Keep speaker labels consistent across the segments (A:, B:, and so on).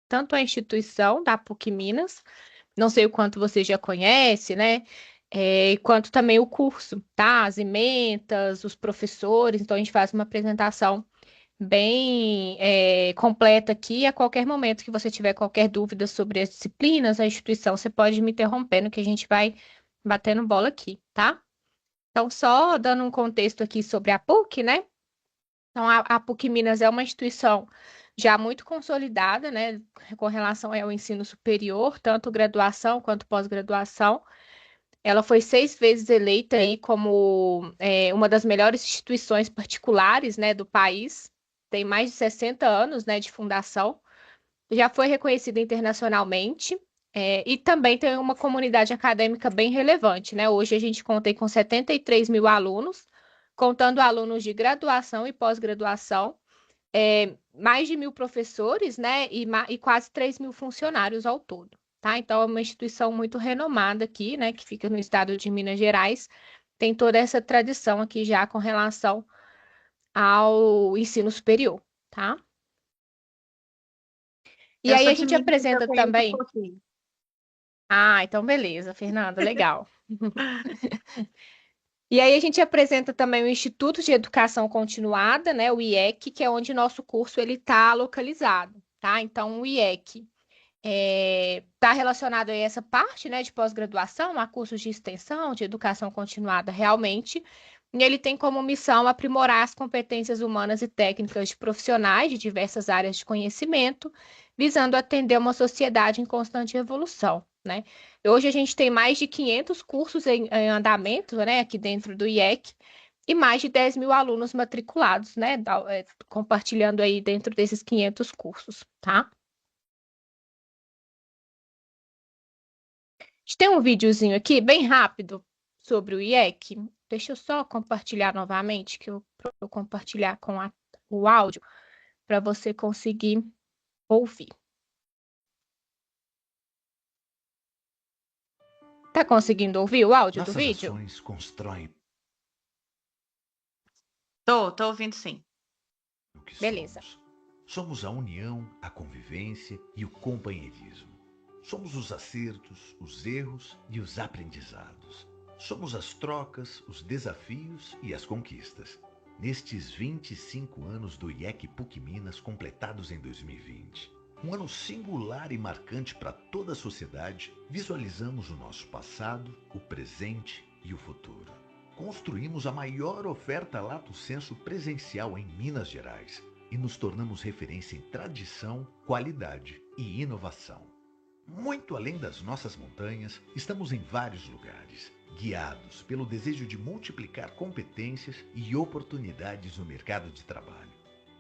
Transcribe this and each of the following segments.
A: tanto a instituição da PUC Minas, não sei o quanto você já conhece, né? Quanto também o curso, tá? As ementas, os professores. Então, a gente faz uma apresentação bem completa aqui. A qualquer momento que você tiver qualquer dúvida sobre as disciplinas, a instituição, você pode me interrompendo, que a gente vai batendo bola aqui, tá? Então, só dando um contexto aqui sobre a PUC, né? Então, a PUC Minas é uma instituição já muito consolidada, né, com relação ao ensino superior, tanto graduação quanto pós-graduação. Ela foi 6 vezes eleita aí como uma das melhores instituições particulares, né, do país. Tem mais de 60 anos, né, de fundação. Já foi reconhecida internacionalmente, e também tem uma comunidade acadêmica bem relevante, né? Hoje a gente conta aí com 73 mil alunos, contando alunos de graduação e pós-graduação, mais de 1.000 professores, né? E quase 3 mil funcionários ao todo, tá? Então é uma instituição muito renomada aqui, né? Que fica no estado de Minas Gerais, tem toda essa tradição aqui já com relação ao ensino superior, tá? E
B: Eu
A: aí
B: sou
A: a
B: de
A: gente
B: Minas, então eu
A: apresenta
B: conheço um
A: também.
B: pouquinho.
A: Ah, então beleza, Fernanda, legal. E aí a gente apresenta também o Instituto de Educação Continuada, né, o IEC, que é onde nosso curso ele está localizado, tá? Então o IEC está relacionado a essa parte, né, de pós-graduação, a cursos de extensão, de educação continuada realmente. E ele tem como missão aprimorar as competências humanas e técnicas de profissionais de diversas áreas de conhecimento, visando atender uma sociedade em constante evolução, né? Hoje a gente tem mais de 500 cursos em andamento, né, aqui dentro do IEC, e mais de 10 mil alunos matriculados, né, compartilhando aí dentro desses 500 cursos, tá? A gente tem um videozinho aqui, bem rápido, sobre o IEC. Deixa eu só compartilhar novamente, que eu compartilhar com o áudio para você conseguir ouvir. Tá conseguindo ouvir o áudio do
C: Nossas
A: vídeo?
C: ações constroem
B: Tô ouvindo sim.
C: o que
A: Beleza.
C: somos. Somos a união, a convivência e o companheirismo. Somos os acertos, os erros e os aprendizados. Somos as trocas, os desafios e as conquistas. Nestes 25 anos do IEC PUC Minas completados em 2020, um ano singular e marcante para toda a sociedade, visualizamos o nosso passado, o presente e o futuro. Construímos a maior oferta lato sensu presencial em Minas Gerais e nos tornamos referência em tradição, qualidade e inovação. Muito além das nossas montanhas, estamos em vários lugares, guiados pelo desejo de multiplicar competências e oportunidades no mercado de trabalho.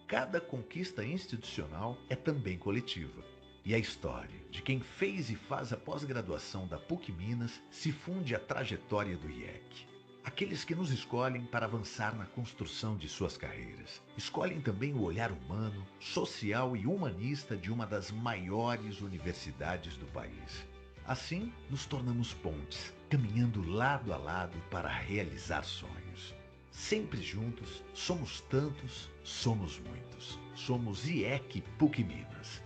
C: Cada conquista institucional é também coletiva. E a história de quem fez e faz a pós-graduação da PUC Minas se funde à trajetória do IEC. Aqueles que nos escolhem para avançar na construção de suas carreiras. Escolhem também o olhar humano, social e humanista de uma das maiores universidades do país. Assim, nos tornamos pontes, caminhando lado a lado para realizar sonhos. Sempre juntos, somos tantos, somos muitos. Somos IEC PUC Minas.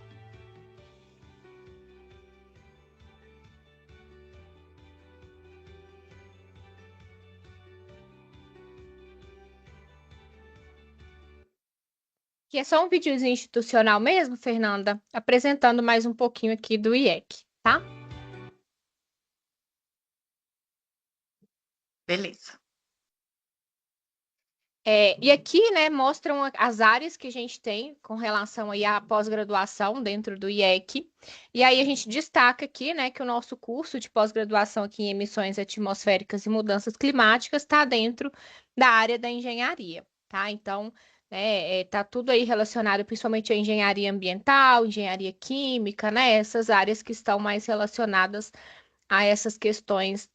A: Que é só um videozinho institucional mesmo, Fernanda, apresentando mais um pouquinho aqui do IEC, tá?
B: Beleza.
A: E aqui, né, mostram as áreas que a gente tem com relação aí à pós-graduação dentro do IEC. E aí a gente destaca aqui, né, que o nosso curso de pós-graduação aqui em emissões atmosféricas e mudanças climáticas está dentro da área da engenharia, tá? Então, né, tá tudo aí relacionado principalmente à engenharia ambiental, engenharia química, né, essas áreas que estão mais relacionadas a essas questões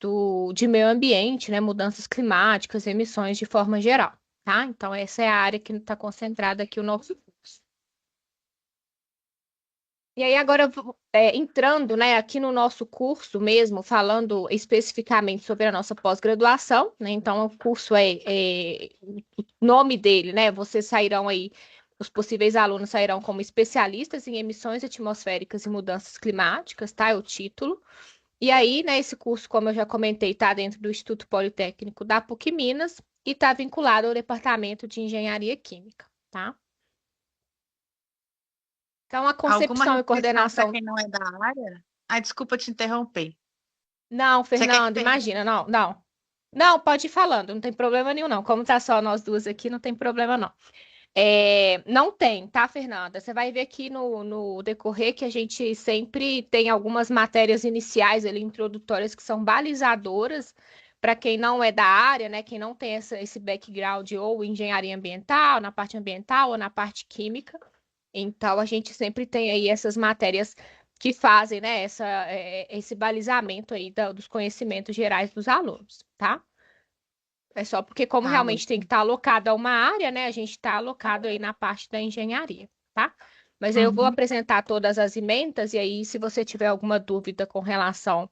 A: de meio ambiente, né, mudanças climáticas, emissões de forma geral, tá? Então, essa é a área que está concentrada aqui o nosso curso. E aí, agora, entrando, né, aqui no nosso curso mesmo, falando especificamente sobre a nossa pós-graduação, né? Então, o curso o nome dele, né? Vocês sairão aí Os possíveis alunos sairão como especialistas em emissões atmosféricas e mudanças climáticas, tá? É o título. E aí, né, esse curso, como eu já comentei, está dentro do Instituto Politécnico da PUC Minas e está vinculado ao Departamento de Engenharia Química, tá? Então, a
B: Alguma
A: concepção e
B: restrição para
A: coordenação.
B: quem não é da área? Ai, desculpa te interromper.
A: Não,
B: Você quer que
A: Fernando,
B: pergunte?
A: imagina, não, não. Não, pode ir falando, não tem problema nenhum, não. Como tá só nós duas aqui, não tem problema, não. Não tem, tá, Fernanda? Você vai ver aqui no decorrer que a gente sempre tem algumas matérias iniciais ali, introdutórias, que são balizadoras para quem não é da área, né? Quem não tem esse background ou engenharia ambiental, na parte ambiental ou na parte química. Então, a gente sempre tem aí essas matérias que fazem, né, esse balizamento aí dos conhecimentos gerais dos alunos, tá? É só porque, como
B: Tá,
A: realmente tem que estar alocado a uma área, né? A gente está alocado aí na parte da engenharia, tá? Mas aí eu vou
B: uhum.
A: apresentar todas as emendas, e aí, se você tiver alguma dúvida com relação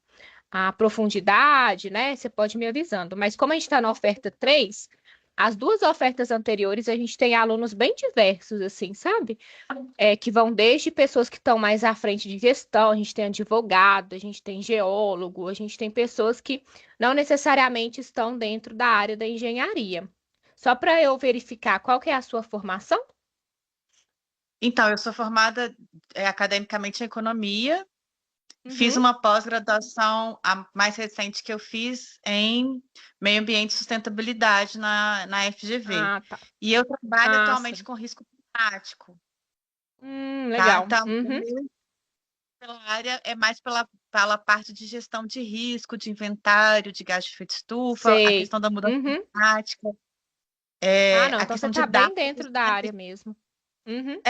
A: à profundidade, né? Você pode me avisando. Mas como a gente está na oferta 3, as duas ofertas anteriores, a gente tem alunos bem diversos, assim, sabe? Que vão desde pessoas que estão mais à frente de gestão, a gente tem advogado, a gente tem geólogo, a gente tem pessoas que não necessariamente estão dentro da área da engenharia. Só para eu verificar qual que é a sua formação?
B: Então, eu sou formada academicamente em economia, fiz
A: Uhum.
B: uma pós-graduação, a mais recente que eu fiz, em meio ambiente e sustentabilidade na FGV.
A: Ah, tá.
B: E eu trabalho
A: Massa.
B: atualmente com risco climático, tá?
A: Legal.
B: Então, o
A: Uhum.
B: meu pela área é mais pela parte de gestão de risco, de inventário, de gás de efeito estufa, a
A: Sei.
B: questão da mudança
A: Uhum.
B: climática,
A: Ah, não,
B: a
A: então você
B: questão de
A: está bem
B: dados,
A: dentro da
B: né?
A: área mesmo. Uhum.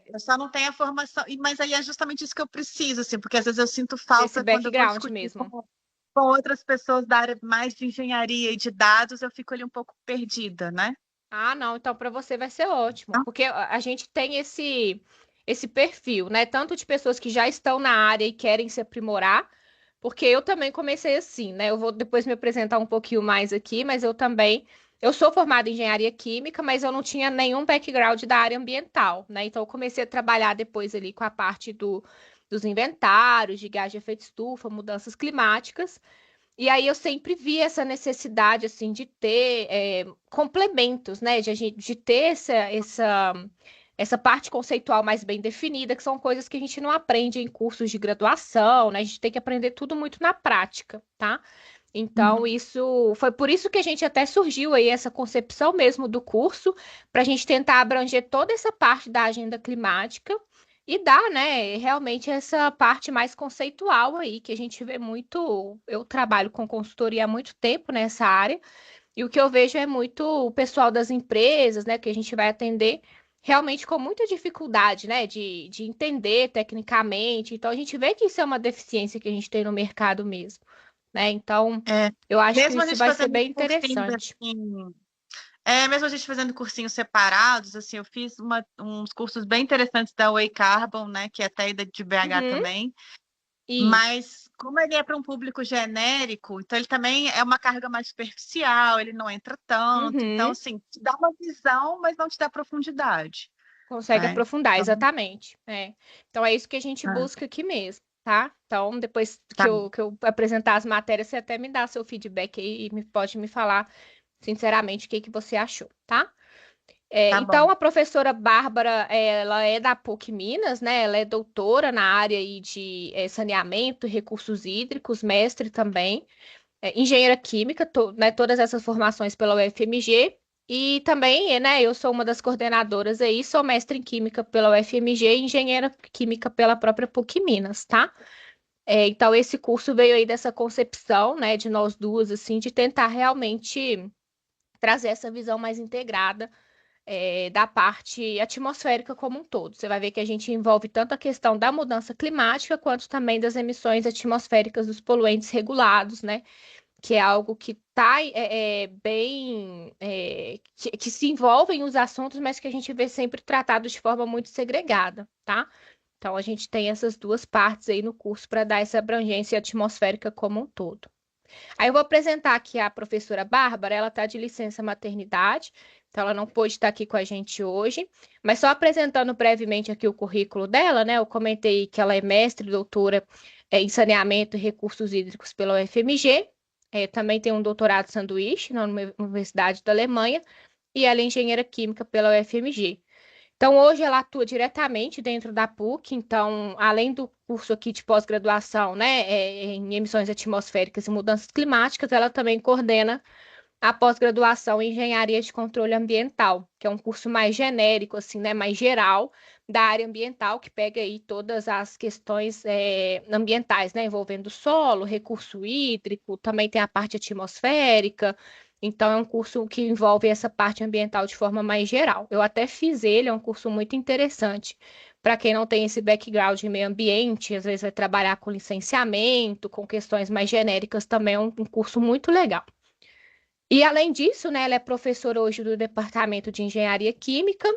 B: Eu só não tenho a formação, mas aí é justamente isso que eu preciso, assim, porque às vezes eu sinto
A: Desse
B: falta quando eu vou
A: background
B: discutir
A: mesmo.
B: com outras pessoas da área mais de engenharia e de dados, eu fico ali um pouco perdida, né?
A: Ah, não, então para você vai ser ótimo,
B: Então,
A: porque a gente tem esse perfil, né? Tanto de pessoas que já estão na área e querem se aprimorar, porque eu também comecei assim, né? Eu vou depois me apresentar um pouquinho mais aqui, mas eu sou formada em engenharia química, mas eu não tinha nenhum background da área ambiental, né? Então eu comecei a trabalhar depois ali com a parte dos inventários, de gás de efeito estufa, mudanças climáticas. E aí eu sempre vi essa necessidade, assim, de ter complementos, né? De ter essa parte conceitual mais bem definida, que são coisas que a gente não aprende em cursos de graduação, né? A gente tem que aprender tudo muito na prática, tá? Então,
B: uhum.
A: isso foi por isso que a gente até surgiu aí essa concepção mesmo do curso, para a gente tentar abranger toda essa parte da agenda climática e dar, né, realmente essa parte mais conceitual aí, que a gente vê muito. Eu trabalho com consultoria há muito tempo nessa área, e o que eu vejo é muito o pessoal das empresas, né, que a gente vai atender. Realmente com muita dificuldade, né, de entender tecnicamente. Então, a gente vê que isso é uma deficiência que a gente tem no mercado mesmo, né? Então,
B: É,
A: eu acho que
B: mesmo a
A: isso
B: gente
A: vai ser
B: fazendo
A: bem
B: cursinhos
A: interessante.
B: assim, mesmo a gente fazendo cursinhos separados, assim, eu fiz uns cursos bem interessantes da Way Carbon, né, que é até da de BH
A: Uhum,
B: também,
A: isso.
B: mas como ele é para um público genérico, então ele também é uma carga mais superficial, ele não entra tanto, então,
A: Uhum,
B: assim, te dá uma visão, mas não te dá profundidade,
A: consegue
B: né?
A: aprofundar,
B: Então,
A: exatamente. Então, é isso que a gente
B: ah,
A: busca aqui mesmo, tá? Então, depois que
B: tá,
A: eu apresentar as matérias, você até me dá seu feedback aí e pode me falar, sinceramente, o que que você achou, tá?
B: tá
A: Então,
B: bom.
A: a professora Bárbara, ela é da PUC Minas, né? Ela é doutora na área aí de saneamento e recursos hídricos, mestre também, engenheira química, né? Todas essas formações pela UFMG. E também, né? Eu sou uma das coordenadoras aí, sou mestre em química pela UFMG e engenheira química pela própria PUC Minas, tá? Então, esse curso veio aí dessa concepção, né? De nós duas, assim, de tentar realmente trazer essa visão mais integrada da parte atmosférica como um todo. Você vai ver que a gente envolve tanto a questão da mudança climática quanto também das emissões atmosféricas dos poluentes regulados, né? Que é algo que está bem, que se envolve em os assuntos, mas que a gente vê sempre tratado de forma muito segregada, tá? Então a gente tem essas duas partes aí no curso para dar essa abrangência atmosférica como um todo. Aí eu vou apresentar aqui a professora Bárbara, ela está de licença maternidade, então ela não pôde estar aqui com a gente hoje, mas só apresentando brevemente aqui o currículo dela, né? Eu comentei que ela é mestre e doutora em saneamento e recursos hídricos pela UFMG, também tem um doutorado sanduíche na Universidade da Alemanha, e ela é engenheira química pela UFMG. Então, hoje ela atua diretamente dentro da PUC, então, além do curso aqui de pós-graduação, né, em emissões atmosféricas e mudanças climáticas, ela também coordena a pós-graduação em engenharia de controle ambiental, que é um curso mais genérico, assim, né, mais geral da área ambiental, que pega aí todas as questões ambientais, né, envolvendo solo, recurso hídrico, também tem a parte atmosférica. Então, é um curso que envolve essa parte ambiental de forma mais geral. Eu até fiz ele, é um curso muito interessante. Para quem não tem esse background de meio ambiente, às vezes vai trabalhar com licenciamento, com questões mais genéricas, também é um curso muito legal. E além disso, né, ela é professora hoje do Departamento de Engenharia Química,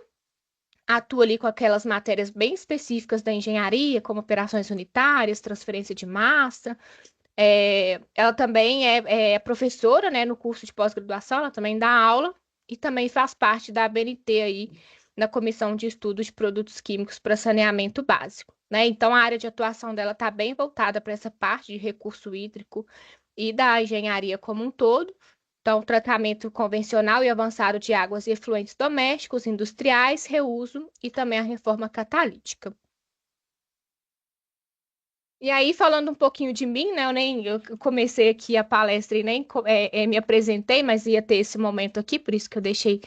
A: atua ali com aquelas matérias bem específicas da engenharia, como operações unitárias, transferência de massa. Ela também é professora, né, no curso de pós-graduação, ela também dá aula e também faz parte da ABNT aí, na Comissão de Estudos de Produtos Químicos para Saneamento Básico, né? Então, a área de atuação dela está bem voltada para essa parte de recurso hídrico e da engenharia como um todo. Então, tratamento convencional e avançado de águas e efluentes domésticos, industriais, reuso e também a reforma catalítica. E aí, falando um pouquinho de mim, né? Eu comecei aqui a palestra e nem me apresentei, mas ia ter esse momento aqui, por isso que eu deixei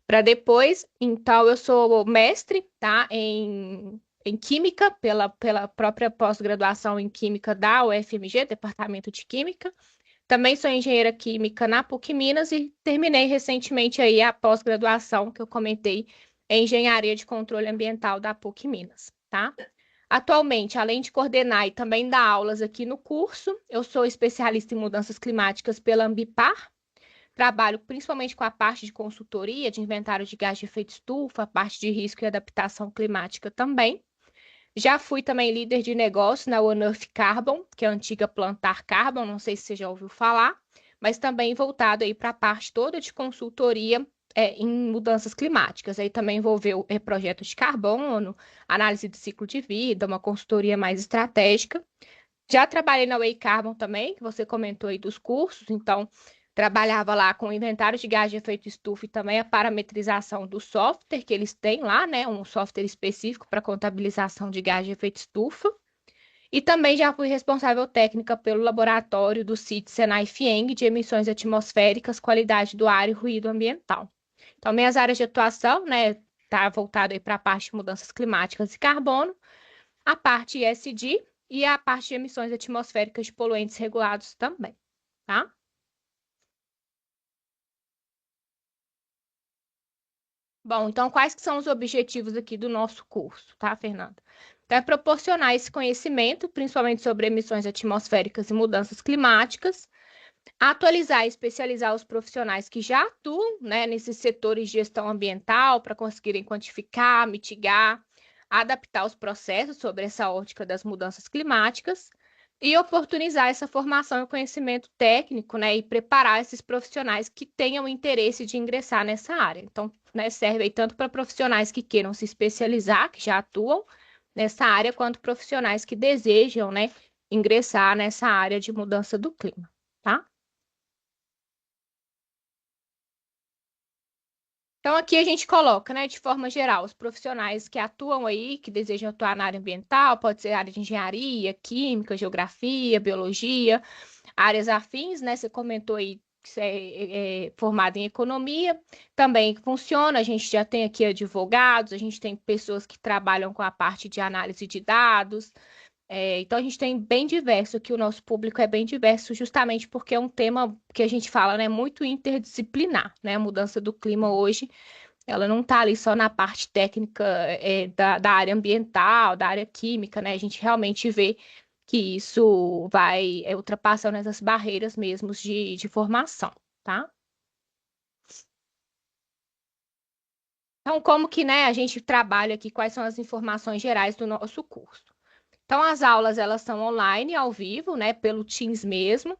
A: para depois. Então, eu sou mestre, tá? Em Química, pela própria pós-graduação em Química da UFMG, Departamento de Química. Também sou engenheira química na PUC Minas e terminei recentemente aí a pós-graduação que eu comentei em engenharia de controle ambiental da PUC Minas, tá? Atualmente, além de coordenar e também dar aulas aqui no curso, eu sou especialista em mudanças climáticas pela Ambipar. Trabalho principalmente com a parte de consultoria, de inventário de gás de efeito estufa, a parte de risco e adaptação climática também. Já fui também líder de negócio na One Earth Carbon, que é a antiga Plantar Carbon, não sei se você já ouviu falar, mas também voltado aí para a parte toda de consultoria em mudanças climáticas. Aí também envolveu projetos de carbono, análise de ciclo de vida, uma consultoria mais estratégica. Já trabalhei na Way Carbon também, que você comentou aí dos cursos, então trabalhava lá com inventário de gás de efeito estufa e também a parametrização do software que eles têm lá, né? Um software específico para contabilização de gás de efeito estufa. E também já fui responsável técnica pelo laboratório do CIT Senai Fieng de emissões atmosféricas, qualidade do ar e ruído ambiental. Então, minhas áreas de atuação, né, tá voltado aí para a parte de mudanças climáticas e carbono, a parte ESG e a parte de emissões atmosféricas de poluentes regulados também, tá? Bom, então quais que são os objetivos aqui do nosso curso, tá, Fernanda? Então, é proporcionar esse conhecimento, principalmente sobre emissões atmosféricas e mudanças climáticas, atualizar e especializar os profissionais que já atuam, né, nesses setores de gestão ambiental para conseguirem quantificar, mitigar, adaptar os processos sobre essa ótica das mudanças climáticas e oportunizar essa formação e conhecimento técnico, né, e preparar esses profissionais que tenham interesse de ingressar nessa área. Então, né, serve aí tanto para profissionais que queiram se especializar, que já atuam nessa área, quanto profissionais que desejam, né, ingressar nessa área de mudança do clima, tá? Então, aqui a gente coloca, né, de forma geral, os profissionais que atuam aí, que desejam atuar na área ambiental, pode ser área de engenharia, química, geografia, biologia, áreas afins, né? Você comentou aí que você é formado em economia, também funciona. A gente já tem aqui advogados, a gente tem pessoas que trabalham com a parte de análise de dados. Então, a gente tem bem diverso aqui, o nosso público é bem diverso, justamente porque é um tema que a gente fala, né, muito interdisciplinar, né? A mudança do clima hoje, ela não está ali só na parte técnica, da área ambiental, da área química, né? A gente realmente vê que isso vai ultrapassando essas barreiras mesmo de formação, tá? Então, como que, né, a gente trabalha aqui, quais são as informações gerais do nosso curso? Então, as aulas, elas são online, ao vivo, né, pelo Teams mesmo.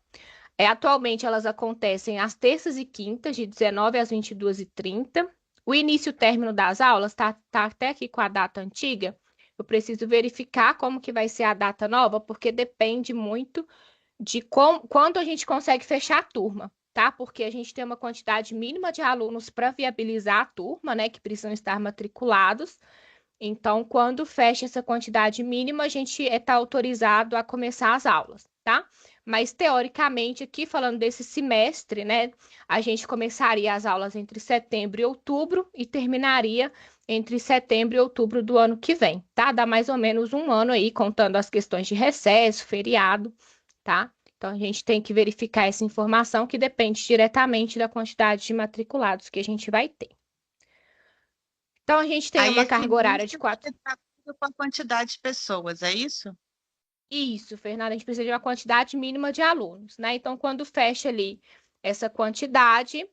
A: Atualmente elas acontecem às terças e quintas, de 19 às 22h30. O início e o término das aulas tá até aqui com a data antiga. Eu preciso verificar como que vai ser a data nova, porque depende muito de quando a gente consegue fechar a turma, tá? Porque a gente tem uma quantidade mínima de alunos para viabilizar a turma, né, que precisam estar matriculados. Então, quando fecha essa quantidade mínima, a gente está autorizado a começar as aulas, tá? Mas, teoricamente, aqui falando desse semestre, né, a gente começaria as aulas entre setembro e outubro e terminaria entre setembro e outubro do ano que vem, tá? Dá mais ou menos um ano aí, contando as questões de recesso, feriado, tá? Então, a gente tem que verificar essa informação que depende diretamente da quantidade de matriculados que a gente vai ter. Então, a gente tem
B: Aí
A: uma
B: esse
A: carga horária de
B: início
A: quatro.
B: é de acordo com a quantidade de pessoas, é isso?
A: Isso, Fernanda, a gente precisa de uma quantidade mínima de alunos, né? Então, quando fecha ali essa quantidade,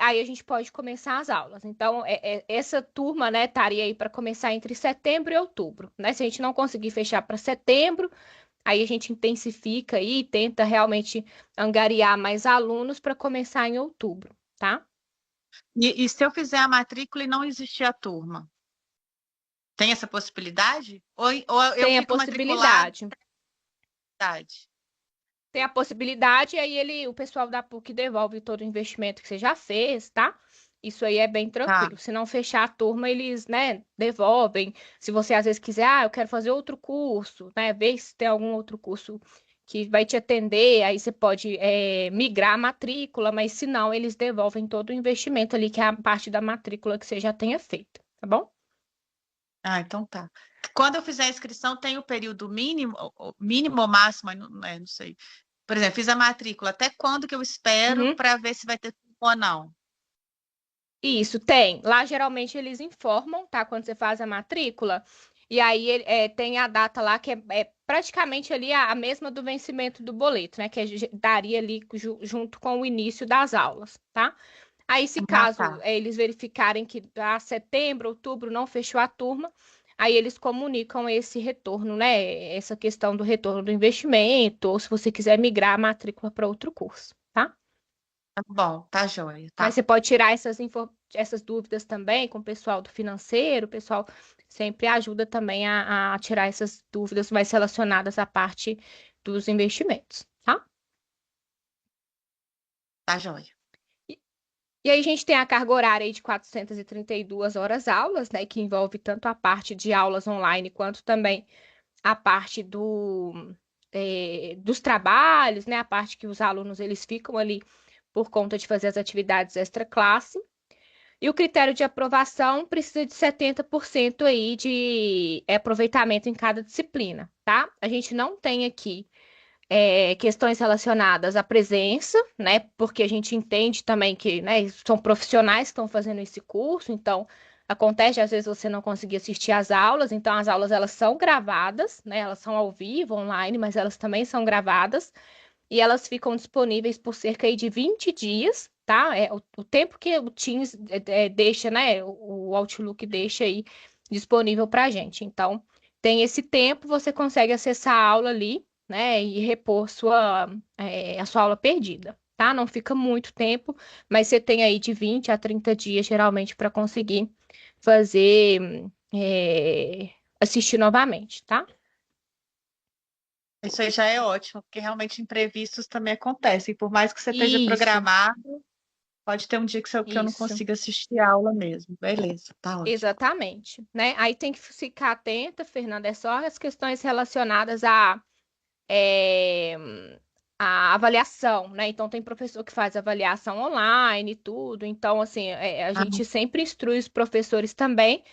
A: aí a gente pode começar as aulas. Então, essa turma, né, estaria aí para começar entre setembro e outubro, né? Se a gente não conseguir fechar para setembro, aí a gente intensifica aí e tenta realmente angariar mais alunos para começar em outubro, tá?
B: E se eu fizer a matrícula e não existir a turma? Tem essa possibilidade? Ou eu
A: Tem a
B: fico matriculado
A: possibilidade.
B: na cidade?
A: Tem a possibilidade, e aí o pessoal da PUC devolve todo o investimento que você já fez, tá? Isso aí é bem
B: Tá.
A: tranquilo. Se não fechar a turma, eles, né, devolvem. Se você às vezes quiser, eu quero fazer outro curso, né? Ver se tem algum outro curso que vai te atender, aí você pode migrar a matrícula, mas se não, eles devolvem todo o investimento ali, que é a parte da matrícula que você já tenha feito, tá bom?
B: Ah, então tá. Quando eu fizer a inscrição, tem o período mínimo, mínimo ou máximo, não sei. Por exemplo, fiz a matrícula. Até quando que eu espero
A: Uhum.
B: para ver se vai ter turma ou não?
A: Isso, tem. Lá geralmente eles informam, tá? Quando você faz a matrícula. E aí tem a data lá que é praticamente ali a mesma do vencimento do boleto, né? Que daria ali junto com o início das aulas, tá? Aí, se
B: Ah,
A: caso
B: tá.
A: eles verificarem que setembro, outubro não fechou a turma, aí eles comunicam esse retorno, né? Essa questão do retorno do investimento, ou se você quiser migrar a matrícula para outro curso, tá?
B: Tá bom, tá joia,
A: Mas
B: tá.
A: você pode tirar essas dúvidas também com o pessoal do financeiro, o pessoal sempre ajuda também a tirar essas dúvidas mais relacionadas à parte dos investimentos, tá?
B: Tá joia.
A: E, e aí a gente tem a carga horária aí de 432 horas aulas, né, que envolve tanto a parte de aulas online quanto também a parte dos trabalhos, né, a parte que os alunos eles ficam ali por conta de fazer as atividades extra-classe. E o critério de aprovação precisa de 70% aí de aproveitamento em cada disciplina, tá? A gente não tem aqui questões relacionadas à presença, né? Porque a gente entende também que, né, são profissionais que estão fazendo esse curso, então acontece às vezes você não conseguir assistir às aulas, então as aulas elas são gravadas, né? Elas são ao vivo, online, mas elas também são gravadas e elas ficam disponíveis por cerca aí de 20 dias, tá? É o tempo que o Teams deixa, né? O Outlook deixa aí disponível para a gente. Então, tem esse tempo, você consegue acessar a aula ali, né? E repor a sua aula perdida, tá? Não fica muito tempo, mas você tem aí de 20 a 30 dias, geralmente, para conseguir fazer, assistir novamente, tá?
B: Isso aí já é ótimo, porque realmente imprevistos também acontecem. Por mais que você esteja
A: Isso,
B: programado, pode ter um dia que eu não
A: isso.
B: consiga assistir a aula mesmo. Beleza, tá ótimo.
A: Exatamente, né? Aí tem que ficar atenta, Fernanda, é só as questões relacionadas é, à avaliação, né? Então tem professor que faz avaliação online e tudo, então assim, a
B: Ah,
A: gente sempre instrui os professores também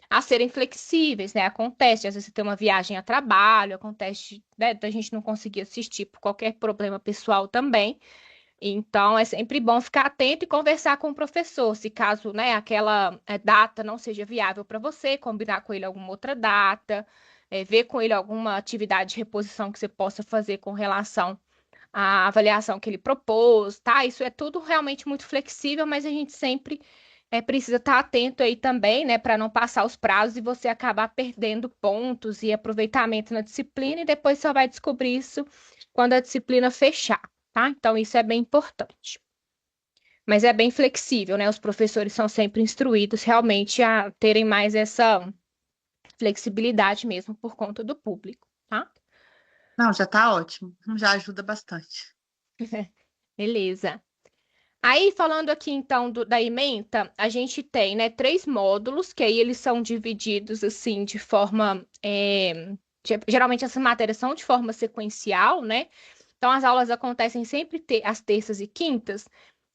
A: a serem flexíveis, né? Acontece, às vezes você tem uma viagem a trabalho, acontece, né, da gente não conseguir assistir por qualquer problema pessoal também. Então, é sempre bom ficar atento e conversar com o professor, se caso, né, aquela data não seja viável para você, combinar com ele alguma outra data, ver com ele alguma atividade de reposição que você possa fazer com relação à avaliação que ele propôs, tá? Isso é tudo realmente muito flexível, mas a gente sempre precisa estar atento aí também, né, para não passar os prazos e você acabar perdendo pontos e aproveitamento na disciplina e depois só vai descobrir isso quando a disciplina fechar, tá? Então, isso é bem importante. Mas é bem flexível, né? Os professores são sempre instruídos realmente a terem mais essa flexibilidade mesmo por conta do público, tá?
B: Não, já está ótimo. Já ajuda bastante.
A: Beleza. Aí, falando aqui então da ementa, a gente tem, né, 3 módulos, que aí eles são divididos assim de forma. Geralmente essas matérias são de forma sequencial, né? Então as aulas acontecem sempre às terças e quintas.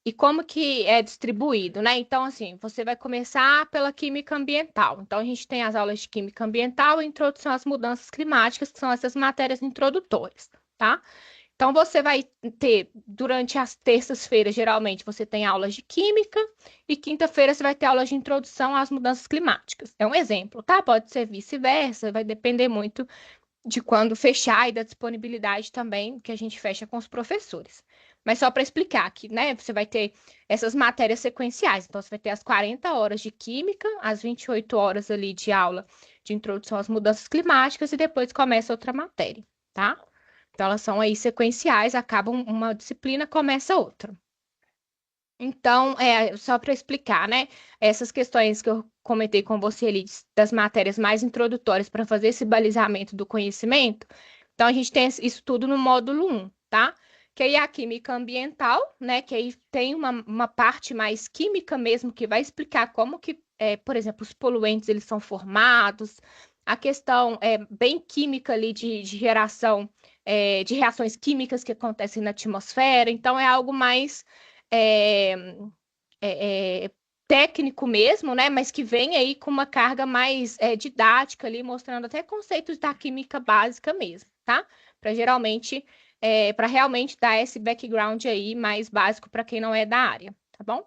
A: E como que é distribuído, né? Então, assim, você vai começar pela química ambiental. Então, a gente tem as aulas de química ambiental e introdução às mudanças climáticas, que são essas matérias introdutórias, tá? Então, você vai ter, durante as terças-feiras, geralmente, você tem aulas de química e quinta-feira você vai ter aulas de introdução às mudanças climáticas. É um exemplo, tá? Pode ser vice-versa, vai depender muito de quando fechar e da disponibilidade também que a gente fecha com os professores. Mas só para explicar que, né, você vai ter essas matérias sequenciais. Então, você vai ter as 40 horas de química, as 28 horas ali de aula de introdução às mudanças climáticas e depois começa outra matéria, tá? Então, elas são aí sequenciais, acabam uma disciplina, começa outra. Então, só para explicar, né? Essas questões que eu comentei com você ali, das matérias mais introdutórias para fazer esse balizamento do conhecimento. Então, a gente tem isso tudo no módulo 1, tá? Que aí é a química ambiental, né? Que aí tem uma parte mais química mesmo, que vai explicar como que, por exemplo, os poluentes eles são formados, a questão é bem química ali de geração de reações químicas que acontecem na atmosfera. Então, é algo mais é, técnico mesmo, né? Mas que vem aí com uma carga mais didática ali, mostrando até conceitos da química básica mesmo, tá? Para realmente dar esse background aí mais básico para quem não é da área, tá bom?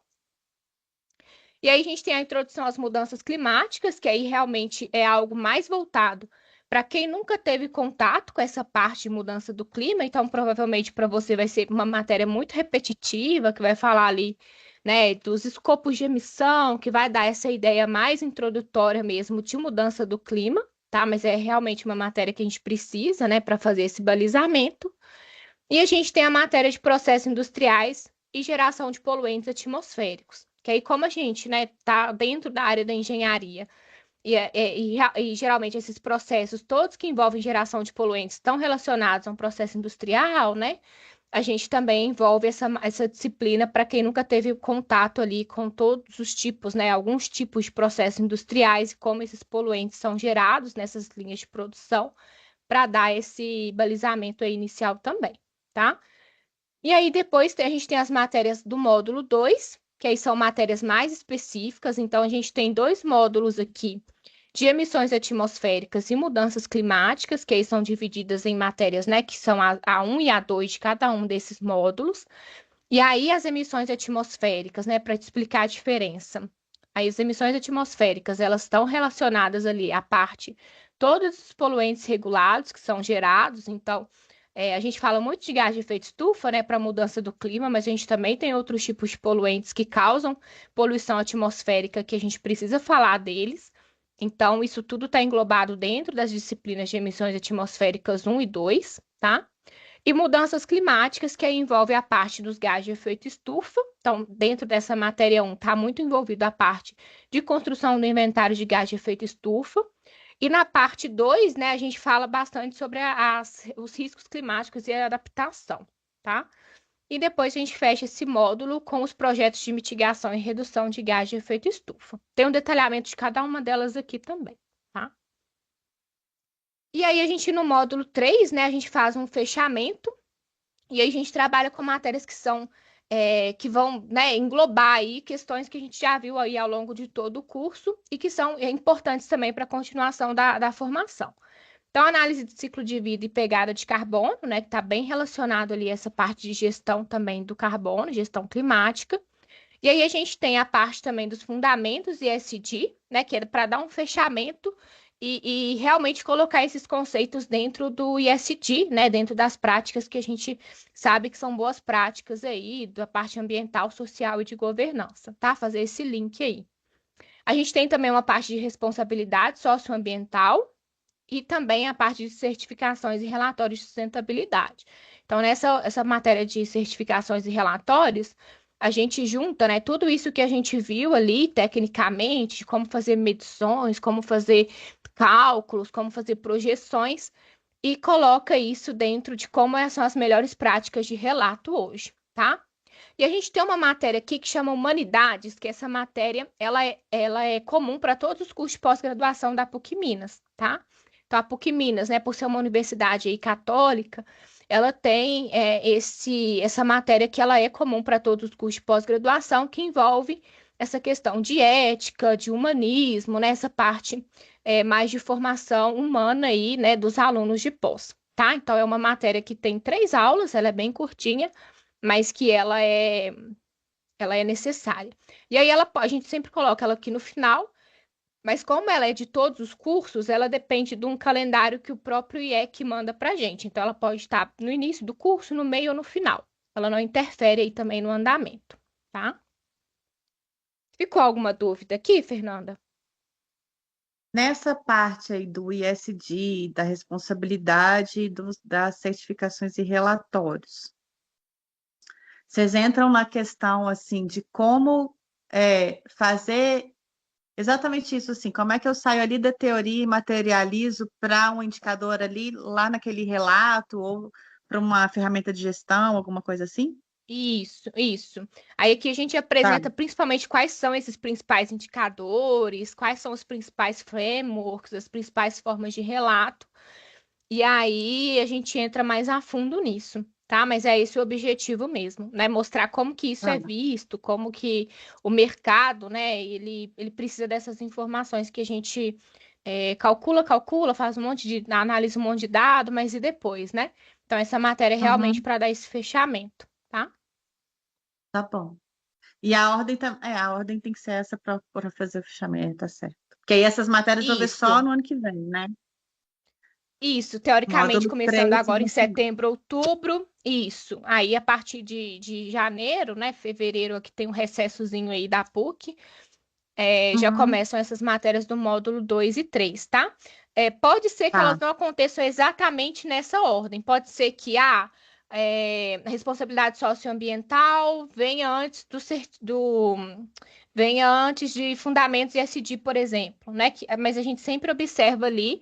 A: E aí a gente tem a introdução às mudanças climáticas, que aí realmente é algo mais voltado para quem nunca teve contato com essa parte de mudança do clima, então provavelmente para você vai ser uma matéria muito repetitiva, que vai falar ali, né, dos escopos de emissão, que vai dar essa ideia mais introdutória mesmo de mudança do clima, tá? Mas é realmente uma matéria que a gente precisa, né, para fazer esse balizamento. E a gente tem a matéria de processos industriais e geração de poluentes atmosféricos. Que aí, como a gente, né, tá dentro da área da engenharia e geralmente esses processos, todos que envolvem geração de poluentes, estão relacionados a um processo industrial, né? A gente também envolve essa disciplina para quem nunca teve contato ali com todos os tipos, né? Alguns tipos de processos industriais e como esses poluentes são gerados nessas linhas de produção, para dar esse balizamento aí inicial também, tá? E aí depois a gente tem as matérias do módulo 2, que aí são matérias mais específicas. Então, a gente tem 2 módulos aqui de emissões atmosféricas e mudanças climáticas, que aí são divididas em matérias, né, que são a 1 e a 2 de cada um desses módulos. E aí as emissões atmosféricas, né, para te explicar a diferença. Aí as emissões atmosféricas, elas estão relacionadas ali à parte, todos os poluentes regulados que são gerados, então a gente fala muito de gás de efeito estufa, né, para mudança do clima, mas a gente também tem outros tipos de poluentes que causam poluição atmosférica que a gente precisa falar deles. Então, isso tudo está englobado dentro das disciplinas de emissões atmosféricas 1 e 2, tá? E mudanças climáticas, que aí envolve a parte dos gases de efeito estufa. Então, dentro dessa matéria 1, está muito envolvido a parte de construção do inventário de gás de efeito estufa. E na parte 2, né, a gente fala bastante sobre os riscos climáticos e a adaptação, tá? E depois a gente fecha esse módulo com os projetos de mitigação e redução de gás de efeito estufa. Tem um detalhamento de cada uma delas aqui também, tá? E aí a gente, no módulo 3, né, a gente faz um fechamento e aí a gente trabalha com matérias que vão, né, englobar aí questões que a gente já viu aí ao longo de todo o curso e que são importantes também para a continuação da formação. Então, análise de ciclo de vida e pegada de carbono, né, que está bem relacionado ali a essa parte de gestão também do carbono, gestão climática. E aí a gente tem a parte também dos fundamentos ESG, né, que é para dar um fechamento e realmente colocar esses conceitos dentro do ESG, né, dentro das práticas que a gente sabe que são boas práticas aí, da parte ambiental, social e de governança, tá? Fazer esse link aí. A gente tem também uma parte de responsabilidade socioambiental, e também a parte de certificações e relatórios de sustentabilidade. Então, nessa essa matéria de certificações e relatórios, a gente junta, né, tudo isso que a gente viu ali tecnicamente, de como fazer medições, como fazer cálculos, como fazer projeções, e coloca isso dentro de como são as melhores práticas de relato hoje, tá? E a gente tem uma matéria aqui que chama Humanidades, que essa matéria ela é comum para todos os cursos de pós-graduação da PUC Minas, tá? Então, a PUC Minas, né, por ser uma universidade aí católica, ela tem essa matéria que ela é comum para todos os cursos de pós-graduação, que envolve essa questão de ética, de humanismo, né, essa parte mais de formação humana aí, né, dos alunos de pós, tá? Então, é uma matéria que tem 3 aulas, ela é bem curtinha, mas que ela é necessária. E aí a gente sempre coloca ela aqui no final, mas como ela é de todos os cursos, ela depende de um calendário que o próprio IEC manda para gente. Então ela pode estar no início do curso, no meio ou no final. Ela não interfere aí também no andamento, tá? Ficou alguma dúvida aqui, Fernanda?
B: Nessa parte aí do ISD, da responsabilidade das certificações e relatórios, vocês entram na questão assim de como fazer exatamente isso assim, como é que eu saio ali da teoria e materializo para um indicador ali lá naquele relato ou para uma ferramenta de gestão, alguma coisa assim?
A: Isso, isso. Aí aqui a gente
B: Tá.
A: apresenta principalmente quais são esses principais indicadores, quais são os principais frameworks, as principais formas de relato. E aí a gente entra mais a fundo nisso, tá? Mas é esse o objetivo mesmo, né? Mostrar como que isso é
B: Tá.
A: visto, como que o mercado, né? Ele precisa dessas informações que a gente calcula, faz um monte analisa um monte de dado, mas e depois, né? Então essa matéria é realmente
B: Uhum,
A: para dar esse fechamento, tá?
B: tá bom. E a ordem tem que ser essa para fazer o fechamento, tá certo. Porque aí essas matérias eu vou ver só
A: Isso.
B: no ano que vem, né?
A: Isso, teoricamente,
B: Módulo
A: começando
B: 3
A: agora em
B: no final.
A: setembro, outubro, isso. Aí, a partir de janeiro, né, fevereiro, aqui tem um recessozinho aí da PUC, já
B: Uhum,
A: começam essas matérias do módulo 2 e 3, tá? Pode ser que elas
B: tá.
A: não aconteçam exatamente nessa ordem. Pode ser que a responsabilidade socioambiental venha antes de fundamentos ESG, por exemplo, né? Mas a gente sempre observa ali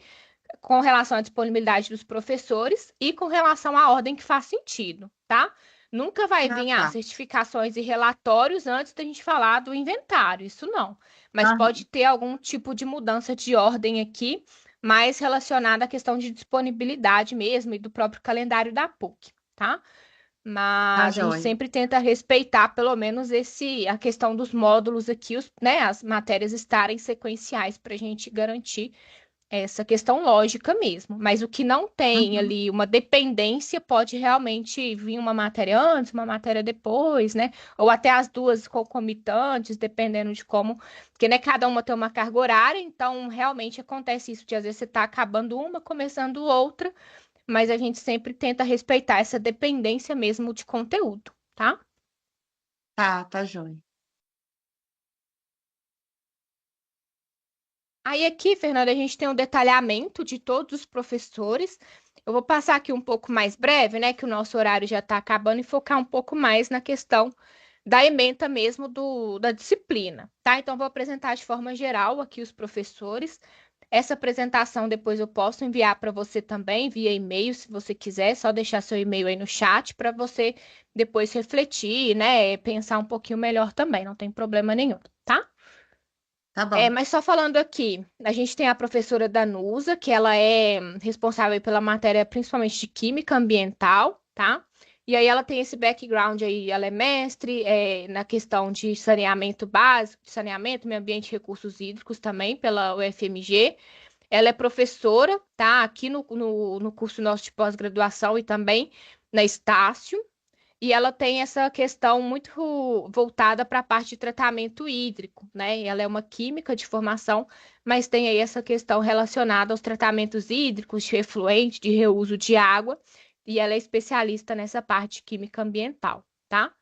A: com relação à disponibilidade dos professores e com relação à ordem que faz sentido, tá? Nunca vai
B: Ah,
A: vir
B: tá.
A: certificações e relatórios antes da gente falar do inventário, isso não. Mas
B: Aham,
A: pode ter algum tipo de mudança de ordem aqui, mais relacionada à questão de disponibilidade mesmo e do próprio calendário da PUC, tá?
B: tá,
A: Mas a gente
B: joia.
A: sempre tenta respeitar pelo menos a questão dos módulos aqui, né, as matérias estarem sequenciais para a gente garantir essa questão lógica mesmo. Mas o que não tem
B: Uhum.
A: ali uma dependência pode realmente vir uma matéria antes, uma matéria depois, né? Ou até as duas concomitantes, dependendo de como. Porque, né, cada uma tem uma carga horária, então realmente acontece isso de às vezes você está acabando uma, começando outra, mas a gente sempre tenta respeitar essa dependência mesmo de conteúdo, tá?
B: Tá, tá, joia.
A: Aí aqui, Fernanda, a gente tem um detalhamento de todos os professores. Eu vou passar aqui um pouco mais breve, né, que o nosso horário já está acabando, e focar um pouco mais na questão da ementa mesmo da disciplina, tá? Então, vou apresentar de forma geral aqui os professores. Essa apresentação depois eu posso enviar para você também via e-mail, se você quiser, é só deixar seu e-mail aí no chat para você depois refletir, né, pensar um pouquinho melhor também, não tem problema nenhum, tá?
B: Tá bom.
A: Mas só falando aqui, a gente tem a professora Danusa, que ela é responsável pela matéria principalmente de química ambiental, tá? E aí ela tem esse background aí, ela é mestre na questão de saneamento básico, de saneamento, meio ambiente e recursos hídricos também pela UFMG. Ela é professora, tá? Aqui no curso nosso de pós-graduação e também na Estácio. E ela tem essa questão muito voltada para a parte de tratamento hídrico, né? Ela é uma química de formação, mas tem aí essa questão relacionada aos tratamentos hídricos, de efluente, de reuso de água, e ela é especialista nessa parte de química ambiental, tá?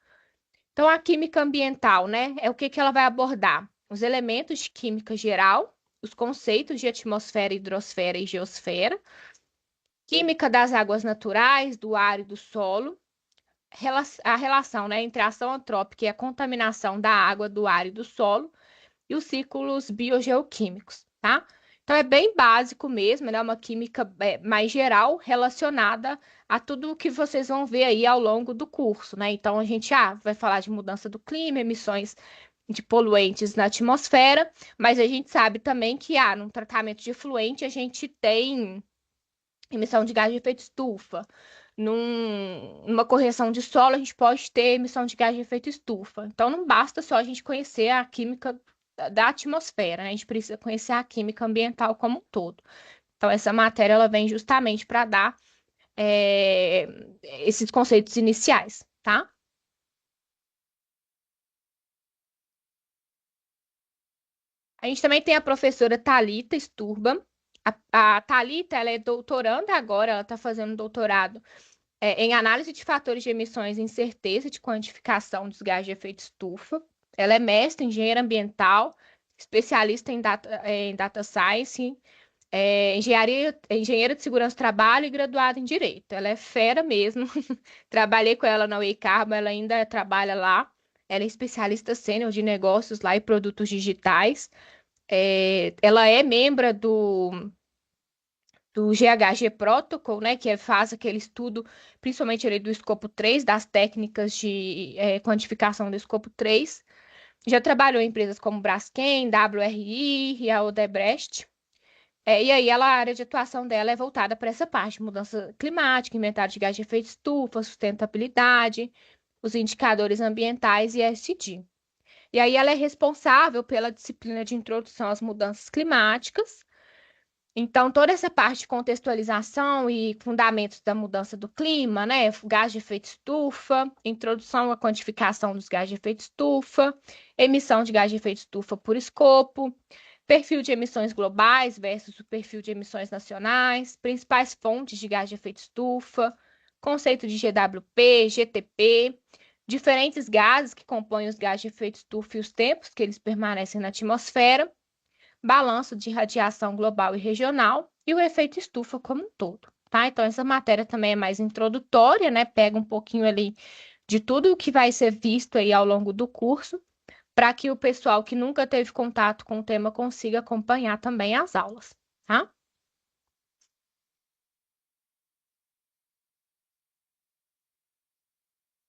A: Então, a química ambiental, né? É o que que ela vai abordar? Os elementos de química geral, os conceitos de atmosfera, hidrosfera e geosfera, química das águas naturais, do ar e do solo, a relação, né, entre a ação antrópica e a contaminação da água, do ar e do solo, e os ciclos biogeoquímicos, tá? Então é bem básico mesmo, né? Uma química mais geral relacionada a tudo o que vocês vão ver aí ao longo do curso, né? Então a gente vai falar de mudança do clima, emissões de poluentes na atmosfera, mas a gente sabe também que no tratamento de efluente a gente tem emissão de gás de efeito estufa. Numa correção de solo, a gente pode ter emissão de gás de efeito estufa. Então, não basta só a gente conhecer a química da atmosfera, né? A gente precisa conhecer a química ambiental como um todo. Então, essa matéria ela vem justamente para dar é, esses conceitos iniciais, tá? A gente também tem a professora Thalita Sturban. A Thalita, ela é doutoranda agora, ela está fazendo doutorado em análise de fatores de emissões em certeza de quantificação dos gases de efeito estufa. Ela é mestre em engenheira ambiental, especialista em data science, engenheira de segurança do trabalho e graduada em direito. Ela é fera mesmo. Trabalhei com ela na Weicarbo, ela ainda trabalha lá. Ela é especialista sênior de negócios lá e produtos digitais. Ela é membro do GHG Protocol, né, faz aquele estudo, principalmente ali do escopo 3, das técnicas de quantificação do escopo 3. Já trabalhou em empresas como Braskem, WRI e a Odebrecht. E aí a área de atuação dela é voltada para essa parte, mudança climática, inventário de gás de efeito estufa, sustentabilidade, os indicadores ambientais e ESG. E aí ela é responsável pela disciplina de introdução às mudanças climáticas. Então, toda essa parte de contextualização e fundamentos da mudança do clima, né? Gás de efeito estufa, introdução à quantificação dos gases de efeito estufa, emissão de gás de efeito estufa por escopo, perfil de emissões globais versus o perfil de emissões nacionais, principais fontes de gás de efeito estufa, conceito de GWP, GTP, diferentes gases que compõem os gases de efeito estufa e os tempos que eles permanecem na atmosfera, balanço de radiação global e regional e o efeito estufa como um todo, tá? Então, essa matéria também é mais introdutória, né? Pega um pouquinho ali de tudo o que vai ser visto aí ao longo do curso, para que o pessoal que nunca teve contato com o tema consiga acompanhar também as aulas, tá?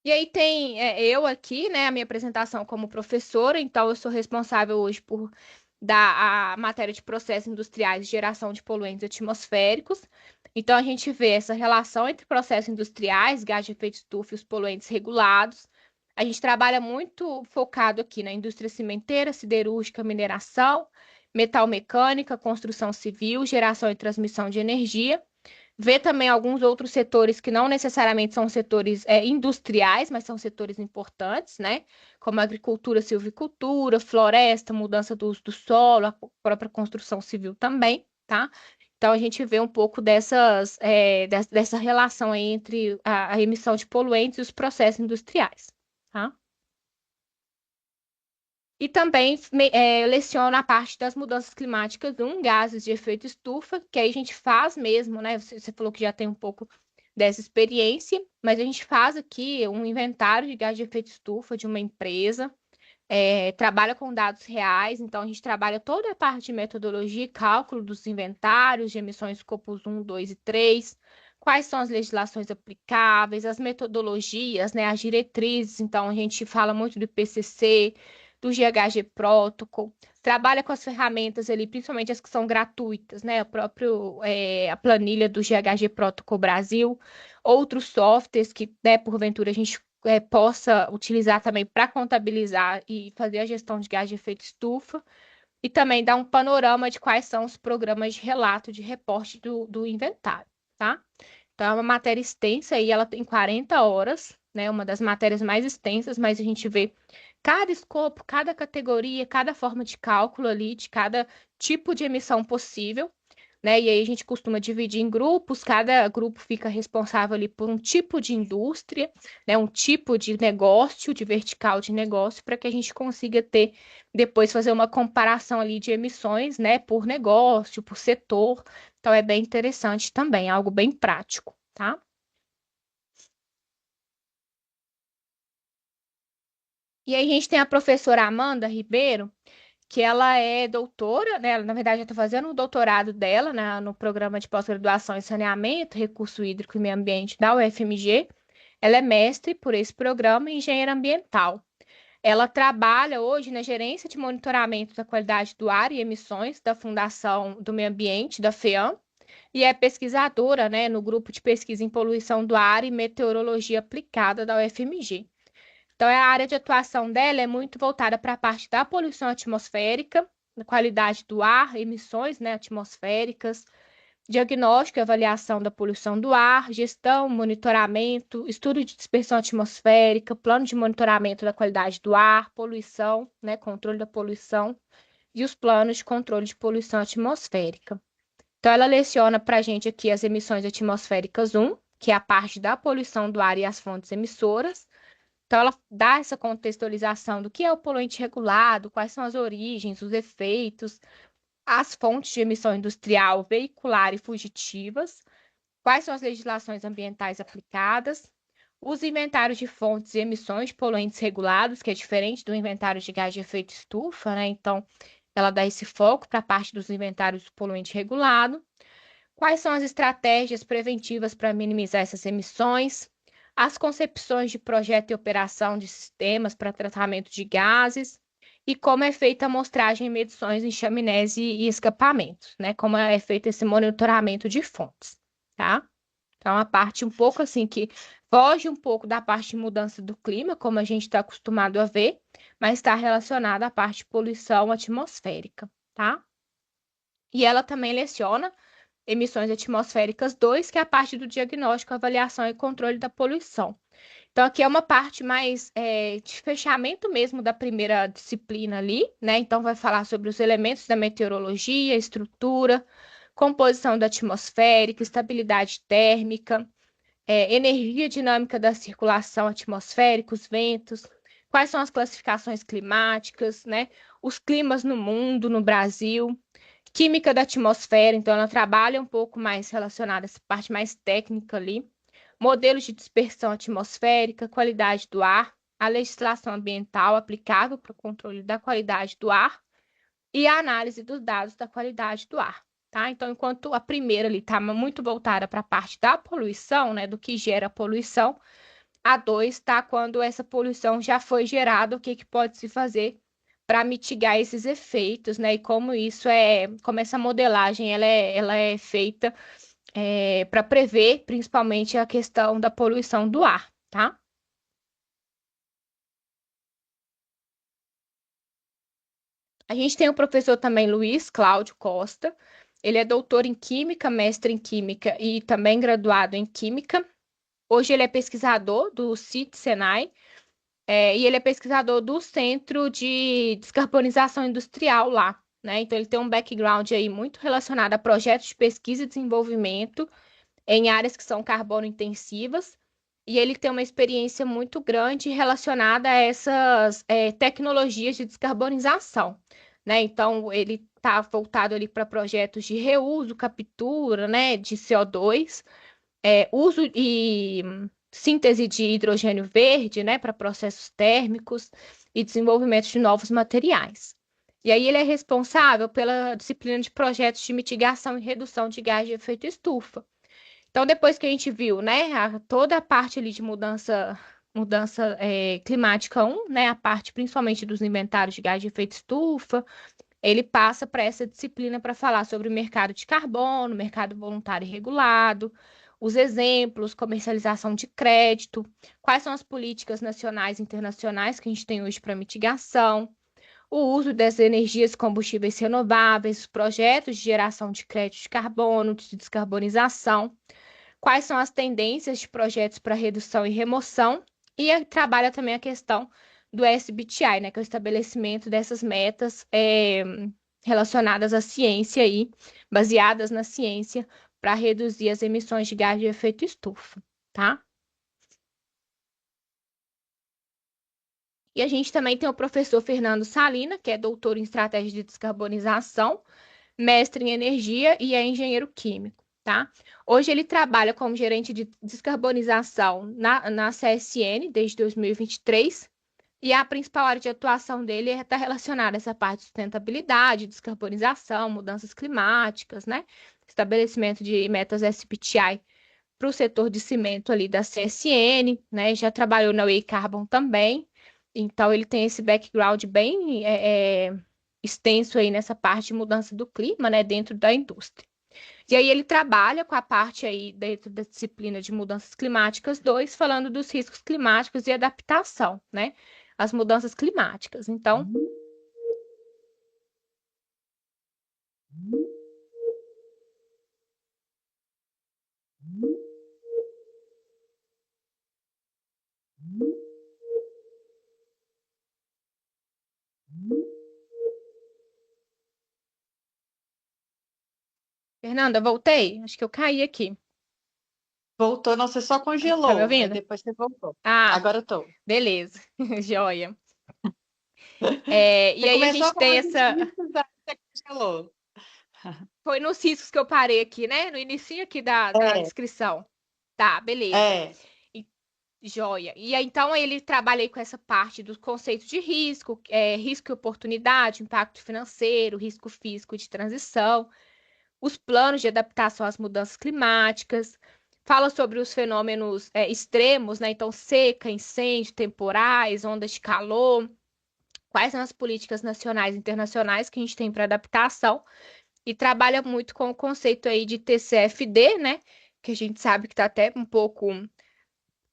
A: E aí tem eu aqui, né, a minha apresentação como professora, então eu sou responsável hoje por dar a matéria de processos industriais e geração de poluentes atmosféricos. Então a gente vê essa relação entre processos industriais, gás de efeito estufa e os poluentes regulados. A gente trabalha muito focado aqui na indústria cimenteira, siderúrgica, mineração, metal mecânica, construção civil, geração e transmissão de energia. Vê também alguns outros setores que não necessariamente são setores industriais, mas são setores importantes, né? Como agricultura, silvicultura, floresta, mudança do uso do solo, a própria construção civil também, tá? Então a gente vê um pouco dessa relação aí entre a emissão de poluentes e os processos industriais, tá? E também leciona a parte das mudanças climáticas, gases de efeito estufa, que aí a gente faz mesmo, né? Você falou que já tem um pouco dessa experiência, mas a gente faz aqui um inventário de gás de efeito estufa de uma empresa, trabalha com dados reais, então a gente trabalha toda a parte de metodologia e cálculo dos inventários de emissões escopos 1, 2 e 3, quais são as legislações aplicáveis, as metodologias, né, as diretrizes, então a gente fala muito do IPCC, do GHG Protocol, trabalha com as ferramentas ali, principalmente as que são gratuitas, né, a planilha do GHG Protocol Brasil, outros softwares que, né, porventura a gente possa utilizar também para contabilizar e fazer a gestão de gás de efeito estufa, e também dar um panorama de quais são os programas de relato, de reporte do inventário, tá? Então, é uma matéria extensa e ela tem 40 horas, né? Uma das matérias mais extensas, mas a gente vê cada escopo, cada categoria, cada forma de cálculo ali, de cada tipo de emissão possível. né? E aí a gente costuma dividir em grupos, cada grupo fica responsável ali por um tipo de indústria, né? Um tipo de negócio, de vertical de negócio, para que a gente consiga ter, depois fazer uma comparação ali de emissões, né? Por negócio, por setor. Então é bem interessante também, algo bem prático, tá? E aí a gente tem a professora Amanda Ribeiro, que ela é doutora, né? Ela, na verdade, já está fazendo o doutorado dela, né, no programa de pós-graduação em saneamento, recurso hídrico e meio ambiente da UFMG. Ela é mestre por esse programa e engenheira ambiental. Ela trabalha hoje na gerência de monitoramento da qualidade do ar e emissões da Fundação do Meio Ambiente, da FEAM, e é pesquisadora, né, no grupo de pesquisa em poluição do ar e meteorologia aplicada da UFMG. Então, a área de atuação dela é muito voltada para a parte da poluição atmosférica, da qualidade do ar, emissões, né, atmosféricas, diagnóstico e avaliação da poluição do ar, gestão, monitoramento, estudo de dispersão atmosférica, plano de monitoramento da qualidade do ar, poluição, né, controle da poluição e os planos de controle de poluição atmosférica. Então, ela leciona para a gente aqui as emissões atmosféricas 1, que é a parte da poluição do ar e as fontes emissoras. Então, ela dá essa contextualização do que é o poluente regulado, quais são as origens, os efeitos, as fontes de emissão industrial, veicular e fugitivas, quais são as legislações ambientais aplicadas, os inventários de fontes e emissões de poluentes regulados, que é diferente do inventário de gás de efeito estufa, né? Então, ela dá esse foco para a parte dos inventários do poluente regulado. Quais são as estratégias preventivas para minimizar essas emissões? As concepções de projeto e operação de sistemas para tratamento de gases e como é feita a amostragem e medições em chaminés e escapamentos, né? Como é feito esse monitoramento de fontes, tá? Então, a parte um pouco assim que foge um pouco da parte de mudança do clima, como a gente está acostumado a ver, mas está relacionada à parte de poluição atmosférica, tá? E ela também leciona emissões atmosféricas 2, que é a parte do diagnóstico, avaliação e controle da poluição. Então, aqui é uma parte mais de fechamento mesmo da primeira disciplina ali, né? Então, vai falar sobre os elementos da meteorologia, estrutura, composição da atmosférica, estabilidade térmica, energia dinâmica da circulação atmosférica, os ventos, quais são as classificações climáticas, né? Os climas no mundo, no Brasil. Química da atmosfera, então ela trabalha um pouco mais relacionada a essa parte mais técnica ali. Modelos de dispersão atmosférica, qualidade do ar, a legislação ambiental aplicável para o controle da qualidade do ar e a análise dos dados da qualidade do ar, tá? Então, enquanto a primeira ali está muito voltada para a parte da poluição, né, do que gera poluição, a 2 está quando essa poluição já foi gerada, o que que pode se fazer para mitigar esses efeitos, né? E como essa modelagem ela é feita para prever principalmente a questão da poluição do ar, tá? A gente tem o professor também Luiz Cláudio Costa. Ele é doutor em Química, mestre em Química e também graduado em Química. Hoje ele é pesquisador do CIT-SENAI, e ele é pesquisador do Centro de Descarbonização Industrial lá, né? Então ele tem um background aí muito relacionado a projetos de pesquisa e desenvolvimento em áreas que são carbono intensivas, e ele tem uma experiência muito grande relacionada a essas tecnologias de descarbonização, né? Então ele está voltado ali para projetos de reuso, captura, né, de CO2, uso e síntese de hidrogênio verde, né, para processos térmicos e desenvolvimento de novos materiais. E aí ele é responsável pela disciplina de projetos de mitigação e redução de gás de efeito estufa. Então, depois que a gente viu, né, toda a parte ali de mudança climática 1, né, a parte principalmente dos inventários de gás de efeito estufa, ele passa para essa disciplina para falar sobre o mercado de carbono, mercado voluntário e regulado, os exemplos, comercialização de crédito, quais são as políticas nacionais e internacionais que a gente tem hoje para mitigação, o uso das energias e combustíveis renováveis, os projetos de geração de crédito de carbono, de descarbonização, quais são as tendências de projetos para redução e remoção, e trabalha também a questão do SBTI, né, que é o estabelecimento dessas metas relacionadas à ciência aí, baseadas na ciência, para reduzir as emissões de gás de efeito estufa, tá? E a gente também tem o professor Fernando Salina, que é doutor em estratégia de descarbonização, mestre em energia e é engenheiro químico, tá? Hoje ele trabalha como gerente de descarbonização na CSN desde 2023 e a principal área de atuação dele está relacionada a essa parte de sustentabilidade, descarbonização, mudanças climáticas, né? Estabelecimento de metas SBTi para o setor de cimento ali da CSN, né? Já trabalhou na Way Carbon também. Então, ele tem esse background bem extenso aí nessa parte de mudança do clima, né? Dentro da indústria. E aí ele trabalha com a parte aí dentro da disciplina de mudanças climáticas 2, falando dos riscos climáticos e adaptação, né? As mudanças climáticas. Então, Fernanda, voltei? Acho que eu caí aqui.
B: Voltou, não, você só
A: Tá me
B: congelou, aí
A: ouvindo?
B: depois você voltou.
A: Ah,
B: Agora eu tô.
A: beleza. Joia. E
B: Você
A: aí a
B: começou a
A: gente tem
B: falar de
A: essa.
B: riscos, aí você congelou.
A: Foi nos riscos que eu parei aqui, né? No início aqui da
B: É,
A: descrição. Tá, beleza.
B: é.
A: E- Joia. E aí, então ele trabalha aí com essa parte dos conceitos de risco, risco e oportunidade, impacto financeiro, risco físico de transição, os planos de adaptação às mudanças climáticas, fala sobre os fenômenos extremos, né? Então, seca, incêndio, temporais, ondas de calor, quais são as políticas nacionais e internacionais que a gente tem para adaptação, e trabalha muito com o conceito aí de TCFD, né? Que a gente sabe que está até um pouco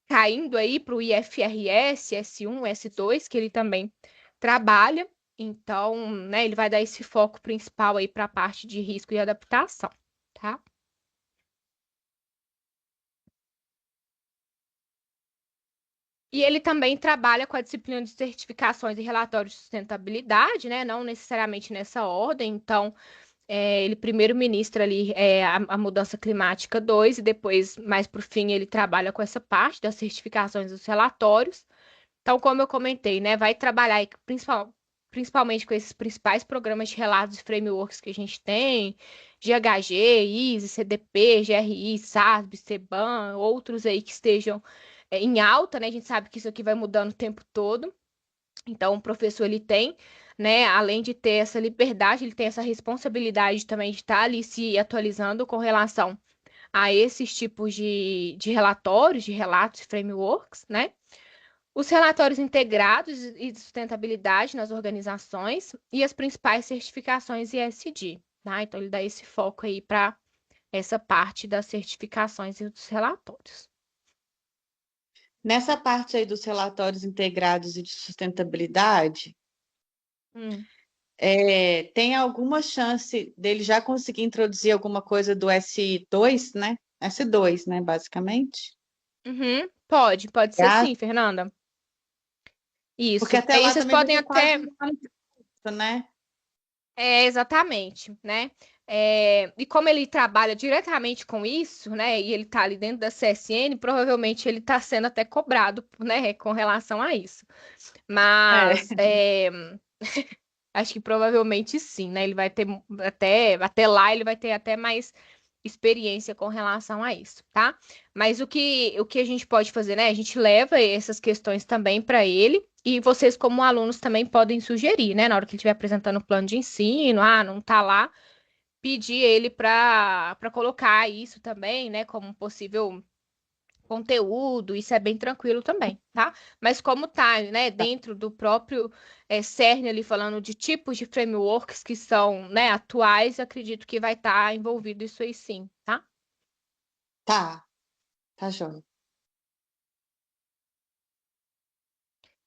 A: caindo aí para o IFRS, S1, S2, que ele também trabalha. Então, né, ele vai dar esse foco principal aí para a parte de risco e adaptação, tá? E ele também trabalha com a disciplina de certificações e relatórios de sustentabilidade, né? Não necessariamente nessa ordem. Então, ele primeiro ministra ali a mudança climática 2 e depois, mais para o fim, ele trabalha com essa parte das certificações dos relatórios. Então, como eu comentei, né, vai trabalhar aí principalmente com esses principais programas de relatos e frameworks que a gente tem, GHG, ISE, CDP, GRI, SASB, CBAM, outros aí que estejam em alta, né? A gente sabe que isso aqui vai mudando o tempo todo. Então, o professor ele tem, né, além de ter essa liberdade, ele tem essa responsabilidade também de estar ali se atualizando com relação a esses tipos de relatórios, de relatos e frameworks, né? Os relatórios integrados e de sustentabilidade nas organizações e as principais certificações ESG, tá? Então, ele dá esse foco aí para essa parte das certificações e dos relatórios.
B: Nessa parte aí dos relatórios integrados e de sustentabilidade,
A: Hum.
B: tem alguma chance dele já conseguir introduzir alguma coisa do S2, né? S2, né, basicamente?
A: Uhum. Pode ser
B: Ah,
A: sim, Fernanda.
B: porque
A: Isso.
B: até
A: Aí
B: lá
A: vocês
B: também vai
A: podem
B: ter quase
A: até.
B: um ano de curso, né?
A: Exatamente, né? E como ele trabalha diretamente com isso, né? E ele tá ali dentro da CSN, provavelmente ele tá sendo até cobrado, né? Com relação a isso.
B: É.
A: Mas acho que provavelmente sim, né? Ele vai ter até lá, ele vai ter até mais experiência com relação a isso, tá? Mas o que a gente pode fazer, né? A gente leva essas questões também para ele e vocês, como alunos, também podem sugerir, né? Na hora que ele estiver apresentando o plano de ensino, não tá lá, pedir ele para colocar isso também, né? Como um possível conteúdo, isso é bem tranquilo também, tá? Mas como tá, né, dentro do próprio cerne ali falando de tipos de frameworks que são, né, atuais, acredito que vai estar envolvido isso aí sim, tá?
B: Tá, tá joia.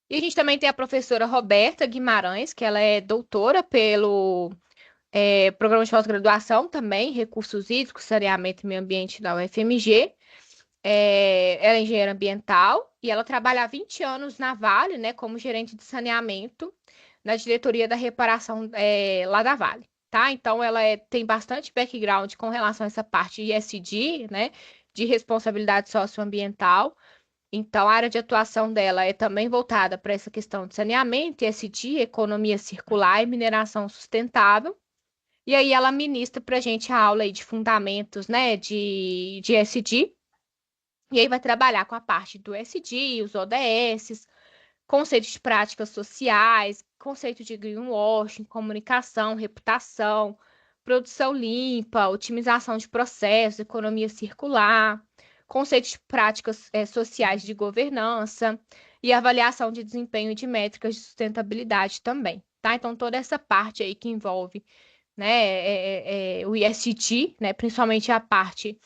A: E a gente também tem a professora Roberta Guimarães, que ela é doutora pelo programa de pós-graduação também, Recursos Hídricos, Saneamento e Meio Ambiente da UFMG. Ela é engenheira ambiental e ela trabalha há 20 anos na Vale, né, como gerente de saneamento na diretoria da reparação lá da Vale. tá? Então, ela tem bastante background com relação a essa parte de ESG, né? De responsabilidade socioambiental. Então, a área de atuação dela é também voltada para essa questão de saneamento, ESG, economia circular e mineração sustentável. E aí, ela ministra para a gente a aula aí de fundamentos, né, de ESG. E aí, vai trabalhar com a parte do ESG, os ODS, conceitos de práticas sociais, conceito de greenwashing, comunicação, reputação, produção limpa, otimização de processos, economia circular, conceitos de práticas sociais de governança e avaliação de desempenho e de métricas de sustentabilidade também, tá? Então, toda essa parte aí que envolve, né, o ESG, né, principalmente a parte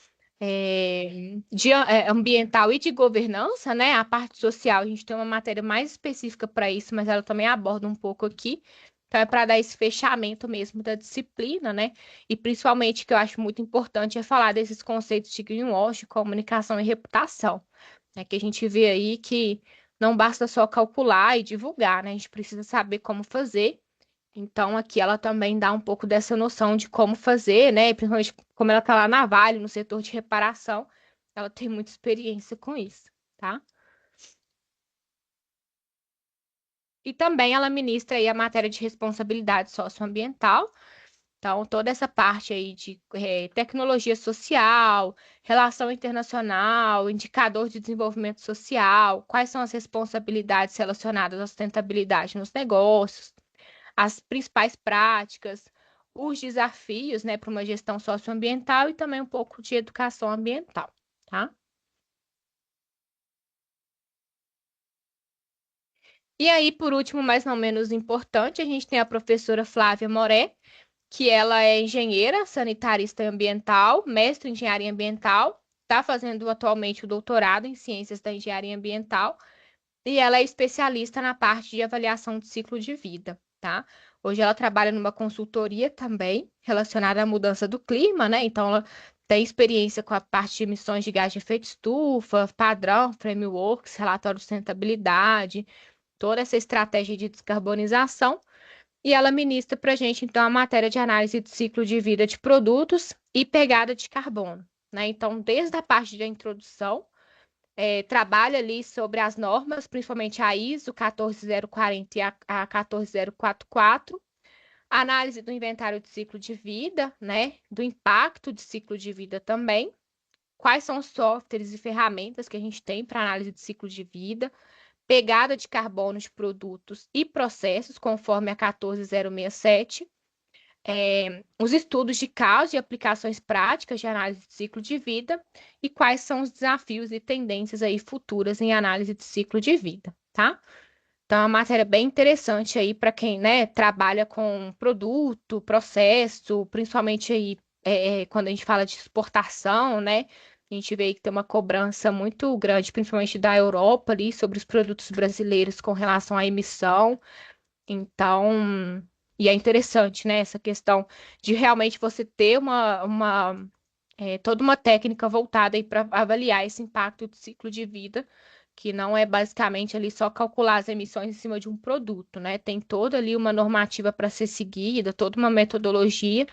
A: ambiental e de governança, né? A parte social, a gente tem uma matéria mais específica para isso, mas ela também aborda um pouco aqui. Então, é para dar esse fechamento mesmo da disciplina, né? E principalmente, que eu acho muito importante, é falar desses conceitos de greenwash, comunicação e reputação, né? Que a gente vê aí que não basta só calcular e divulgar, né? A gente precisa saber como fazer. Então, aqui ela também dá um pouco dessa noção de como fazer, né? Principalmente como ela está lá na Vale, no setor de reparação, ela tem muita experiência com isso, tá? E também ela ministra aí a matéria de responsabilidade socioambiental. Então, toda essa parte aí de tecnologia social, relação internacional, indicador de desenvolvimento social, quais são as responsabilidades relacionadas à sustentabilidade nos negócios, as principais práticas, os desafios, né, para uma gestão socioambiental e também um pouco de educação ambiental, tá? E aí, por último, mas não menos importante, a gente tem a professora Flávia Moré, que ela é engenheira sanitarista ambiental, mestre em engenharia ambiental, está fazendo atualmente o doutorado em ciências da engenharia ambiental e ela é especialista na parte de avaliação de ciclo de vida, tá? Hoje ela trabalha numa consultoria também relacionada à mudança do clima, né? Então ela tem experiência com a parte de emissões de gás de efeito estufa, padrão, frameworks, relatório de sustentabilidade, toda essa estratégia de descarbonização. E ela ministra para a gente, então, a matéria de análise de ciclo de vida de produtos e pegada de carbono, né? Então, desde a parte da introdução, trabalha ali sobre as normas, principalmente a ISO 14040 e a 14044, análise do inventário de ciclo de vida, né? Do impacto de ciclo de vida também, quais são os softwares e ferramentas que a gente tem para análise de ciclo de vida, pegada de carbono de produtos e processos, conforme a 14067, os estudos de causa e aplicações práticas de análise de ciclo de vida e quais são os desafios e tendências aí futuras em análise de ciclo de vida, tá? Então, é uma matéria bem interessante aí para quem, né, trabalha com produto, processo, principalmente aí quando a gente fala de exportação, né? A gente vê que tem uma cobrança muito grande, principalmente da Europa ali, sobre os produtos brasileiros com relação à emissão. Então, e é interessante, né, essa questão de realmente você ter toda uma técnica voltada aí para avaliar esse impacto de ciclo de vida, que não é basicamente ali só calcular as emissões em cima de um produto, né? Tem toda ali uma normativa para ser seguida, toda uma metodologia.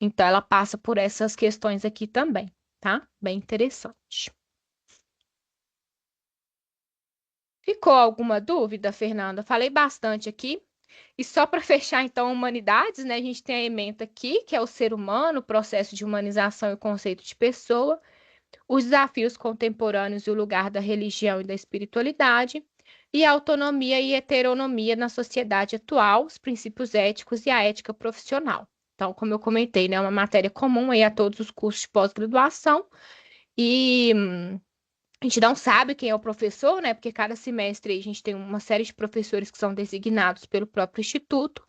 A: Então, ela passa por essas questões aqui também, tá? Bem interessante. Ficou alguma dúvida, Fernanda? Falei bastante aqui. E só para fechar, então, humanidades, né? A gente tem a ementa aqui, que é o ser humano, o processo de humanização e o conceito de pessoa, os desafios contemporâneos e o lugar da religião e da espiritualidade, e a autonomia e heteronomia na sociedade atual, os princípios éticos e a ética profissional. Então, como eu comentei, né, é uma matéria comum aí a todos os cursos de pós-graduação, e a gente não sabe quem é o professor, né? Porque cada semestre a gente tem uma série de professores que são designados pelo próprio instituto.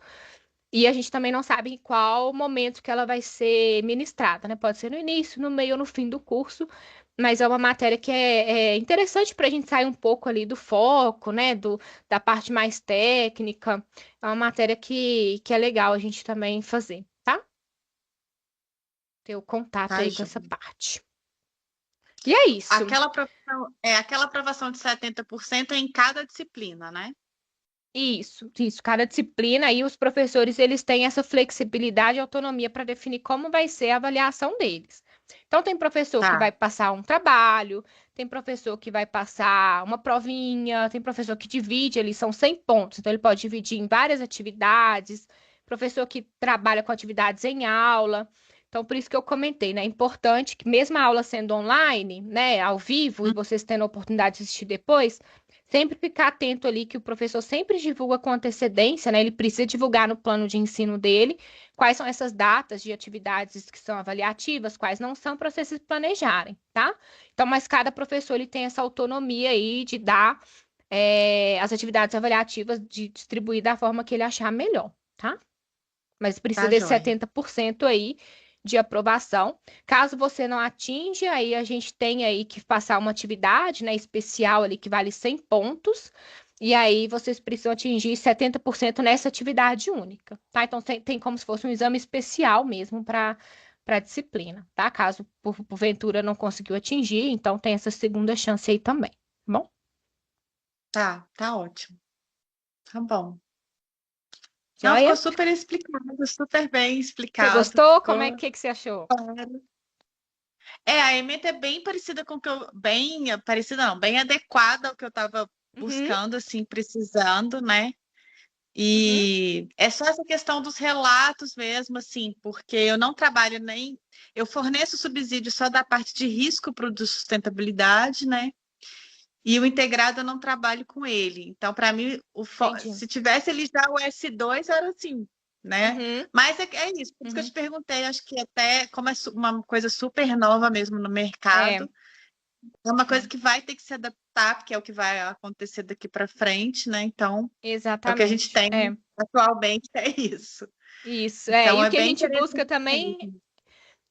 A: E a gente também não sabe em qual momento que ela vai ser ministrada, né? Pode ser no início, no meio ou no fim do curso, mas é uma matéria que é interessante para a gente sair um pouco ali do foco, né? Da parte mais técnica. É uma matéria que é legal a gente também fazer, tá? Ter o contato
B: Tá,
A: aí com
B: Ju?
A: essa parte. E é isso.
B: Aquela aprovação de 70% é em cada disciplina, né?
A: Isso. Cada disciplina aí os professores eles têm essa flexibilidade e autonomia para definir como vai ser a avaliação deles. Então tem professor que
B: Tá.
A: vai passar um trabalho, tem professor que vai passar uma provinha, tem professor que divide, eles são 100 pontos, então ele pode dividir em várias atividades, professor que trabalha com atividades em aula. Então por isso que eu comentei, né? É importante que mesmo a aula sendo online, né, ao vivo e vocês tendo a oportunidade de assistir depois, sempre ficar atento ali que o professor sempre divulga com antecedência, né? Ele precisa divulgar no plano de ensino dele quais são essas datas de atividades que são avaliativas, quais não são, para vocês se planejarem, tá? Então, mas cada professor ele tem essa autonomia aí de dar as atividades avaliativas, de distribuir da forma que ele achar melhor, tá? Mas precisa
B: Tá,
A: desse
B: joia.
A: 70% aí de aprovação. Caso você não atinja, aí a gente tem aí que passar uma atividade, né, especial ali que vale 100 pontos. E aí vocês precisam atingir 70% nessa atividade única, tá? Então tem como se fosse um exame especial mesmo para disciplina, tá? Caso porventura não conseguiu atingir, então tem essa segunda chance aí também, tá bom?
B: Tá ótimo. Tá bom. Não, ficou
A: Joia?
B: super explicado, super bem
A: Você
B: explicado.
A: gostou? Como é
B: Ficou
A: que você achou?
B: claro. A ementa é bem parecida com o que eu. Bem parecida, não, bem adequada ao que eu estava
A: Uhum,
B: buscando, assim, precisando, né?
A: uhum,
B: E é só essa questão dos relatos mesmo, assim, porque eu não trabalho nem. Eu forneço subsídio só da parte de risco para o de sustentabilidade, né? E o integrado eu não trabalho com ele. Então, para mim,
A: entendi.
B: se tivesse ele já o S2, era assim, né?
A: Uhum,
B: Mas é isso, por isso que eu te
A: uhum.
B: perguntei, acho que até como é uma coisa super nova mesmo no
A: É,
B: mercado, é uma coisa
A: é,
B: que vai ter que se adaptar, porque é o que vai acontecer daqui para frente, né? Então, é o que a gente
A: exatamente.
B: tem
A: É,
B: atualmente, é isso.
A: isso.
B: Então,
A: E o
B: é
A: que a
B: bem
A: gente busca
B: interessante
A: também
B: mesmo.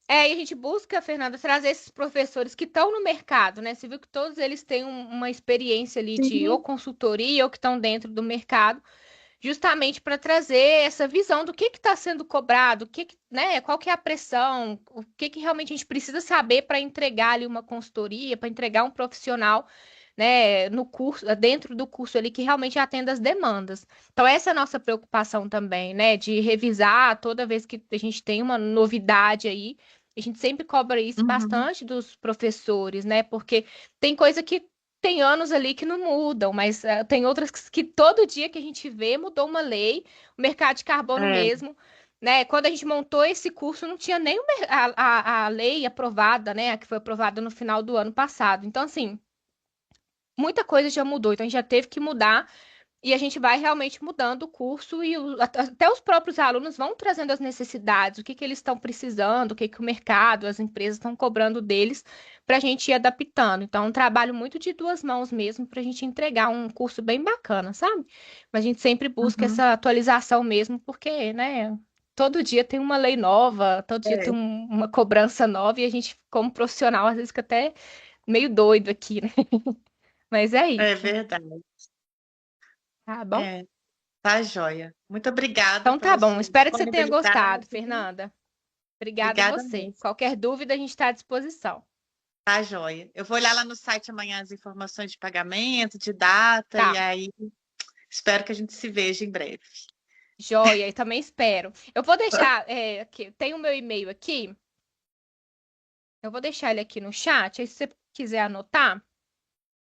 A: e a gente busca, Fernanda, trazer esses professores que estão no mercado, né? Você viu que todos eles têm uma experiência ali de ou
B: Sim.
A: consultoria ou que estão dentro do mercado, justamente para trazer essa visão do que está sendo cobrado, né? Qual que é a pressão, o que realmente a gente precisa saber para entregar ali uma consultoria, para entregar um profissional, né, no curso, dentro do curso ali que realmente atenda as demandas. Então, essa é a nossa preocupação também, né? De revisar toda vez que a gente tem uma novidade aí. A gente sempre cobra isso
B: Uhum.
A: bastante dos professores, né? Porque tem coisa que tem anos ali que não mudam, mas tem outras que todo dia que a gente vê mudou uma lei, o mercado de carbono
B: É,
A: mesmo, né? Quando a gente montou esse curso, não tinha nem a lei aprovada, né? A que foi aprovada no final do ano passado. Então, assim, muita coisa já mudou, então a gente já teve que mudar. E a gente vai realmente mudando o curso e até os próprios alunos vão trazendo as necessidades, o que que eles estão precisando, o que que o mercado, as empresas estão cobrando deles, para a gente ir adaptando. Então, é um trabalho muito de duas mãos mesmo, para a gente entregar um curso bem bacana, sabe? Mas a gente sempre busca
B: uhum.
A: essa atualização mesmo, porque, né, todo dia tem uma lei nova, todo dia tem
B: É,
A: uma cobrança nova, e a gente, como profissional, às vezes fica até meio doido aqui, né? Mas é
B: é
A: isso,
B: verdade.
A: tá bom?
B: É, tá joia. Muito obrigada
A: Então tá
B: pela
A: bom.
B: sua
A: Espero que você tenha gostado,
B: disponibilidade.
A: Fernanda. Obrigada a
B: Obrigada
A: você.
B: mesmo.
A: Qualquer dúvida, a gente está à disposição.
B: Tá joia. Eu vou olhar lá no site amanhã as informações de pagamento, de data, e
A: Tá,
B: aí espero que a gente se veja em breve.
A: joia, e também espero. Eu vou deixar, aqui, tem o meu e-mail aqui, eu vou deixar ele aqui no chat, aí se você quiser anotar,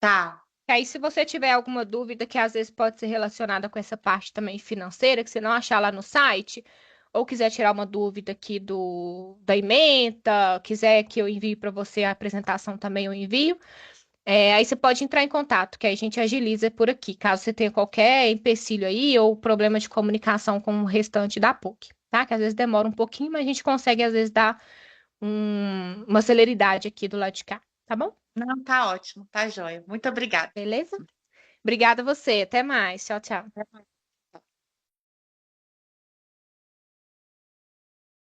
B: Tá.
A: que aí se você tiver alguma dúvida que às vezes pode ser relacionada com essa parte também financeira, que você não achar lá no site, ou quiser tirar uma dúvida aqui da ementa, quiser que eu envie para você a apresentação também, eu envio. Aí você pode entrar em contato, que aí a gente agiliza por aqui, caso você tenha qualquer empecilho aí ou problema de comunicação com o restante da PUC, tá? Que às vezes demora um pouquinho, mas a gente consegue às vezes dar uma celeridade aqui do lado de cá, tá bom?
B: Não, tá ótimo, tá joia. Muito obrigada.
A: Beleza? Obrigada a você, até mais. Tchau, tchau.